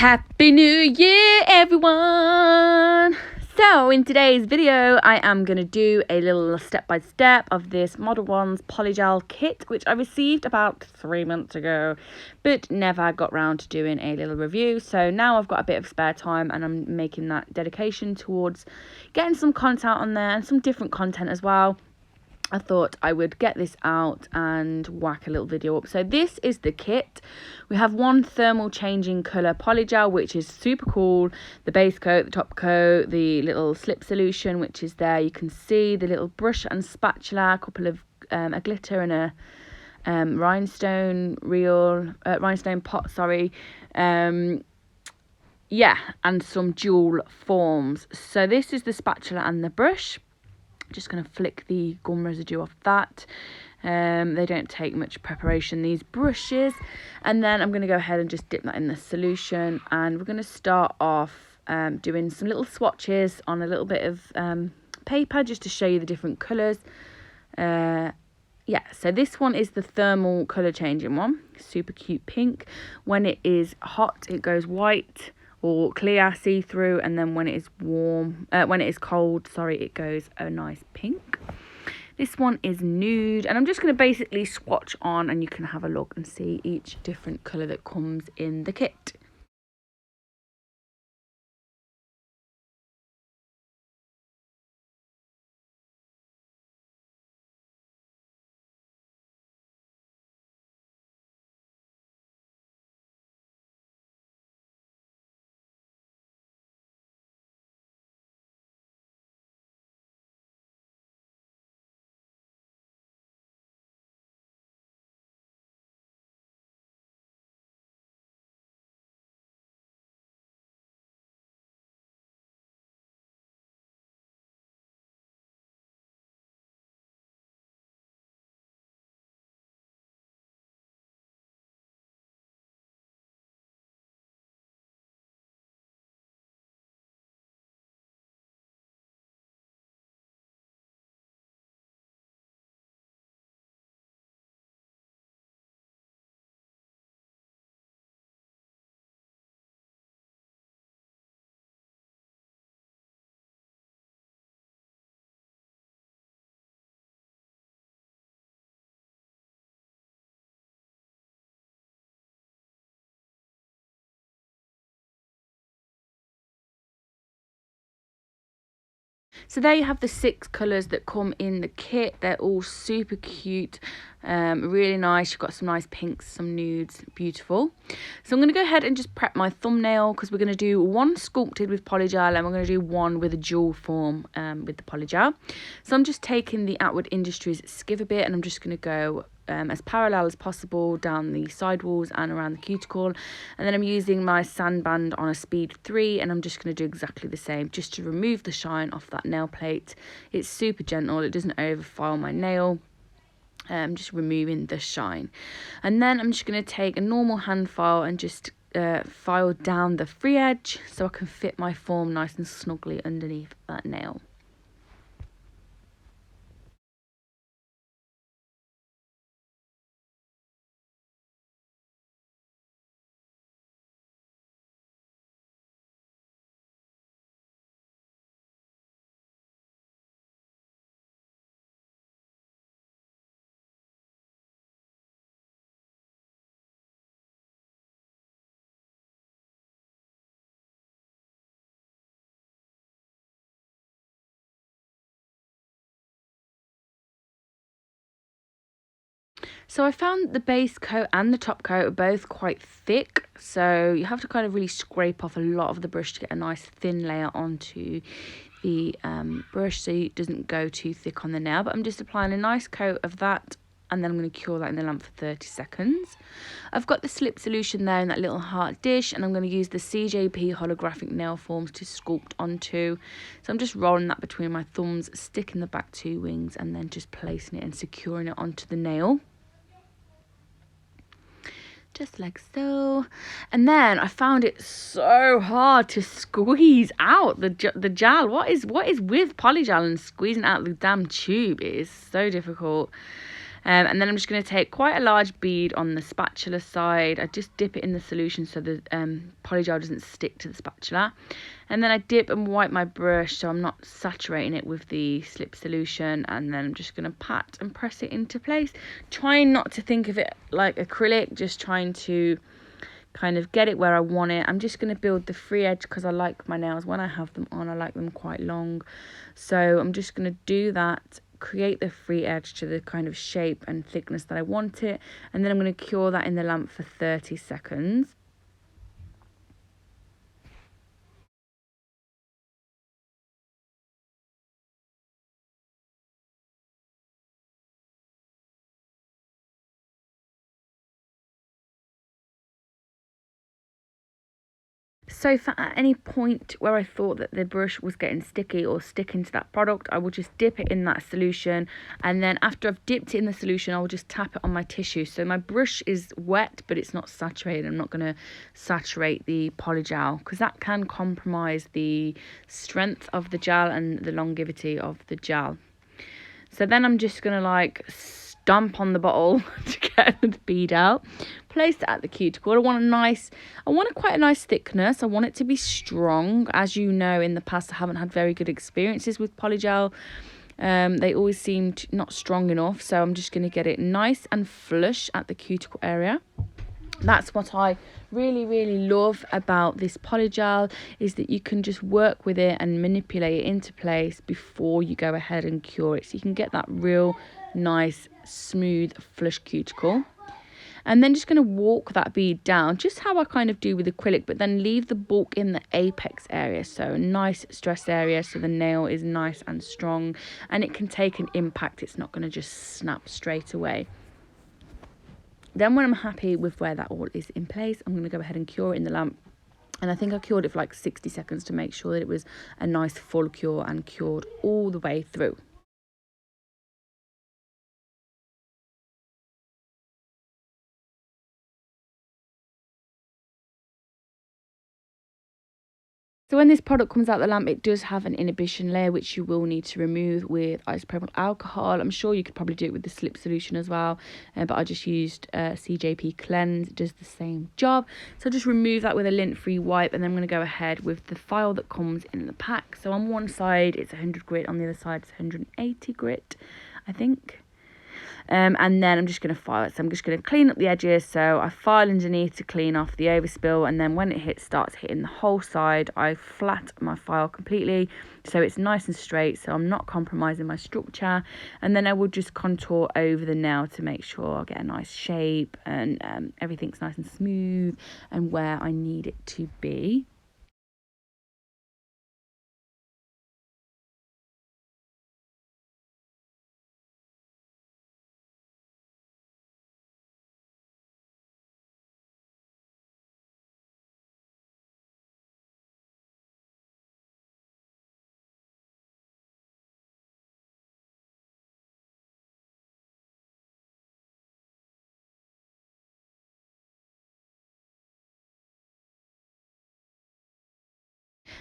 Happy New Year, everyone! So in today's video, I am going to do a little step-by-step of this Modelones Polygel Kit, which I received about 3 months ago, but never got round to doing a little review. So now I've got a bit of spare time and I'm making that dedication towards getting some content on there and some different content as well. I thought I would get this out and whack a little video up. So this is the kit. We have one thermal changing colour polygel, which is super cool. The base coat, the top coat, the little slip solution, which is there. You can see the little brush and spatula, a couple of a glitter and a rhinestone pot, sorry. Yeah, and some jewel forms. So this is the spatula and the brush. Just going to flick the gum residue off that. They don't take much preparation, these brushes. And then I'm going to go ahead and just dip that in the solution, and we're going to start off doing some little swatches on a little bit of paper just to show you the different colours. Yeah, so this one is the thermal colour changing one, super cute pink. When it is hot it goes white or clear, see-through, and then when it is cold, it goes a nice pink. This one is nude, and I'm just going to basically swatch on, and you can have a look and see each different colour that comes in the kit. So there you have the 6 colours that come in the kit. They're all super cute, really nice. You've got some nice pinks, some nudes, beautiful. So I'm going to go ahead and just prep my thumbnail, because we're going to do one sculpted with polygel and we're going to do one with a jewel form with the polygel. So I'm just taking the Outward Industries Skiver bit, and I'm just going to go as parallel as possible down the sidewalls and around the cuticle, and then I'm using my sand band on a speed 3, and I'm just going to do exactly the same just to remove the shine off that nail plate. It's super gentle, it doesn't overfile my nail. Just removing the shine, and then I'm just going to take a normal hand file and just file down the free edge so I can fit my form nice and snugly underneath that nail. So I found the base coat and the top coat are both quite thick, so you have to kind of really scrape off a lot of the brush to get a nice thin layer onto the brush so it doesn't go too thick on the nail. But I'm just applying a nice coat of that, and then I'm going to cure that in the lamp for 30 seconds. I've got the slip solution there in that little heart dish, and I'm going to use the CJP holographic nail forms to sculpt onto. So I'm just rolling that between my thumbs, sticking the back 2 wings, and then just placing it and securing it onto the nail. Just like so. And then I found it so hard to squeeze out the gel. What is with polygel and squeezing out the damn tube? It is so difficult. And then I'm just going to take quite a large bead on the spatula side. I just dip it in the solution so the polygel doesn't stick to the spatula. And then I dip and wipe my brush so I'm not saturating it with the slip solution. And then I'm just going to pat and press it into place. Trying not to think of it like acrylic, just trying to kind of get it where I want it. I'm just going to build the free edge because I like my nails, when I have them on, I like them quite long. So I'm just going to do that, create the free edge to the kind of shape and thickness that I want it. And then I'm going to cure that in the lamp for 30 seconds. So if at any point where I thought that the brush was getting sticky or sticking to that product, I will just dip it in that solution, and then after I've dipped it in the solution, I will just tap it on my tissue. So my brush is wet, but it's not saturated. I'm not going to saturate the polygel because that can compromise the strength of the gel and the longevity of the gel. So then I'm just going to like stomp on the bottle to get the bead out, place it at the cuticle. I want quite a nice thickness. I want it to be strong. As you know, in the past I haven't had very good experiences with polygel. They always seemed not strong enough, so I'm just going to get it nice and flush at the cuticle area. That's what I really love about this polygel, is that you can just work with it and manipulate it into place before you go ahead and cure it, so you can get that real nice smooth flush cuticle. And then just going to walk that bead down, just how I kind of do with acrylic, but then leave the bulk in the apex area, so a nice stress area so the nail is nice and strong and it can take an impact. It's not going to just snap straight away. Then when I'm happy with where that all is in place, I'm going to go ahead and cure it in the lamp. And I think I cured it for like 60 seconds to make sure that it was a nice full cure and cured all the way through. So when this product comes out the lamp, it does have an inhibition layer, which you will need to remove with isopropyl alcohol. I'm sure you could probably do it with the slip solution as well, but I just used CJP Cleanse. It does the same job. So just remove that with a lint-free wipe, and then I'm going to go ahead with the file that comes in the pack. So on one side, it's 100 grit. On the other side, it's 180 grit, I think. And then I'm just going to file it. So I'm just going to clean up the edges. So I file underneath to clean off the overspill, and then when it starts hitting the whole side, I flat my file completely so it's nice and straight, so I'm not compromising my structure. And then I will just contour over the nail to make sure I get a nice shape and everything's nice and smooth and where I need it to be.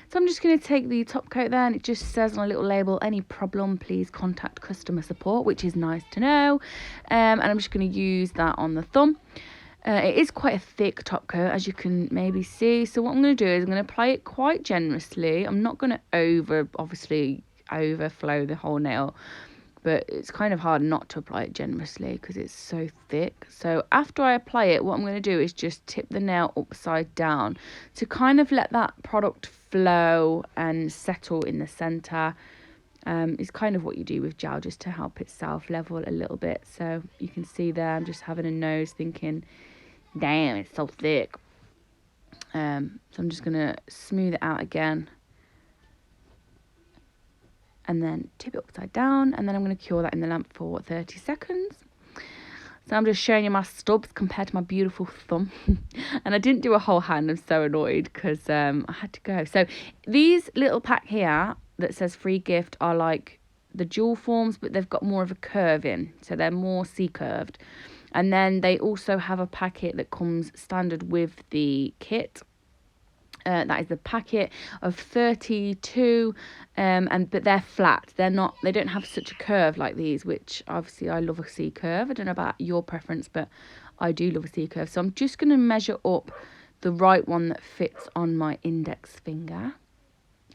So I'm just going to take the top coat there, and it just says on a little label, any problem, please contact customer support, which is nice to know. And I'm just going to use that on the thumb. It is quite a thick top coat, as you can maybe see. So what I'm going to do is I'm going to apply it quite generously. I'm not going to overflow the whole nail, but it's kind of hard not to apply it generously because it's so thick. So after I apply it, what I'm going to do is just tip the nail upside down to kind of let that product flow and settle in the center. It's kind of what you do with gel, just to help it self-level a little bit. So you can see there, I'm just having a nose thinking, damn, it's so thick. So I'm just going to smooth it out again, and then tip it upside down, and then I'm going to cure that in the lamp for 30 seconds. So I'm just showing you my stubs compared to my beautiful thumb. And I didn't do a whole hand. I'm so annoyed because I had to go. So these little pack here that says free gift are like the jewel forms, but they've got more of a curve in. So they're more C-curved. And then they also have a packet that comes standard with the kit. That is the packet of 32, but they're flat. They don't have such a curve like these, which obviously I love a C curve. I don't know about your preference, but I do love a C curve. So I'm just going to measure up the right one that fits on my index finger.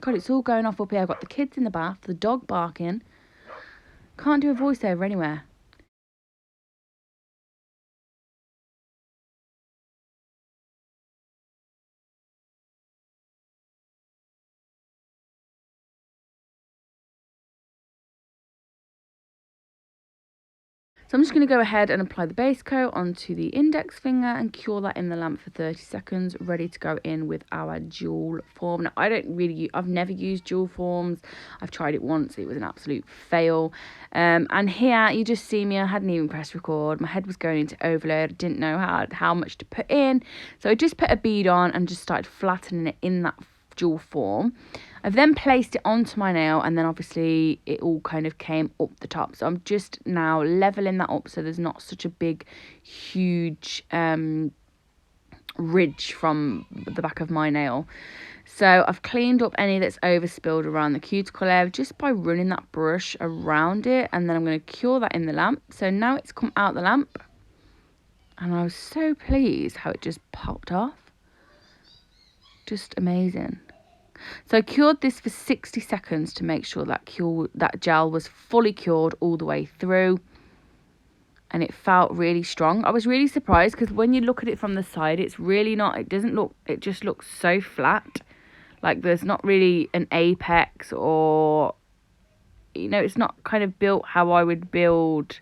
God, it's all going off up here. I've got the kids in the bath, the dog barking. Can't do a voiceover anywhere. So I'm just going to go ahead and apply the base coat onto the index finger and cure that in the lamp for 30 seconds, ready to go in with our jewel form. Now, I've never used jewel forms. I've tried it once. It was an absolute fail. And here you just see me. I hadn't even pressed record. My head was going into overload. I didn't know how much to put in. So I just put a bead on and just started flattening it in that jewel form. I've then placed it onto my nail, and then obviously it all kind of came up the top. So I'm just now leveling that up so there's not such a big, huge ridge from the back of my nail. So I've cleaned up any that's overspilled around the cuticle area just by running that brush around it, and then I'm going to cure that in the lamp. So now it's come out the lamp, and I was so pleased how it just popped off. Just amazing. So I cured this for 60 seconds to make sure that gel was fully cured all the way through, and it felt really strong. I was really surprised because when you look at it from the side, it's really not, it just looks so flat. Like there's not really an apex, or, you know, it's not kind of built how I would build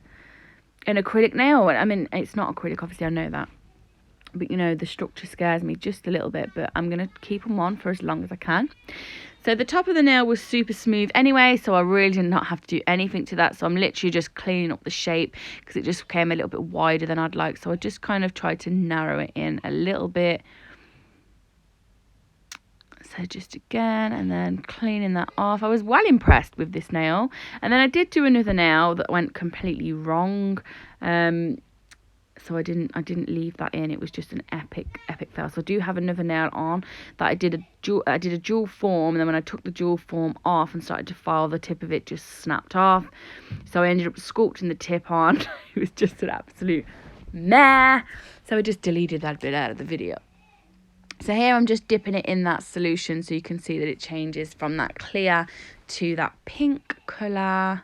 an acrylic nail. I mean, it's not acrylic, obviously, I know that. But, you know, the structure scares me just a little bit, but I'm going to keep them on for as long as I can. So the top of the nail was super smooth anyway, so I really did not have to do anything to that. So I'm literally just cleaning up the shape because it just came a little bit wider than I'd like. So I just kind of tried to narrow it in a little bit. So just again, and then cleaning that off. I was well impressed with this nail. And then I did do another nail that went completely wrong. So I didn't leave that in. It was just an epic fail. So I do have another nail on that I did a jewel form, and then when I took the jewel form off and started to file, the tip of it just snapped off. So I ended up sculpting the tip on. It was just an absolute meh. So I just deleted that bit out of the video. So here I'm just dipping it in that solution so you can see that it changes from that clear to that pink colour.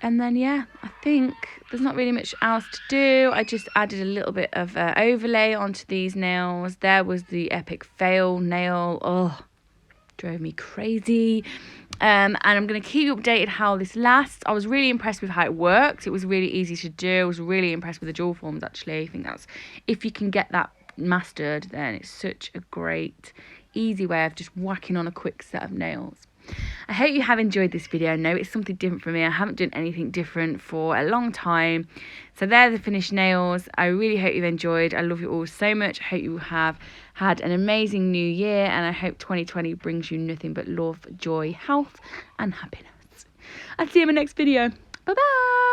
And then, yeah, I think there's not really much else to do. I just added a little bit of overlay onto these nails. There was the epic fail nail. Oh, drove me crazy. And I'm going to keep you updated how this lasts. I was really impressed with how it works. It was really easy to do. I was really impressed with the jewel forms, actually. I think that's, if you can get that mastered, then it's such a great, easy way of just whacking on a quick set of nails. I hope you have enjoyed this video. I know it's something different for me. I haven't done anything different for a long time. So they're the finished nails. I really hope you've enjoyed. I love you all so much. I hope you have had an amazing new year, and I hope 2020 brings you nothing but love, joy, health and happiness. I'll see you in my next video. Bye bye.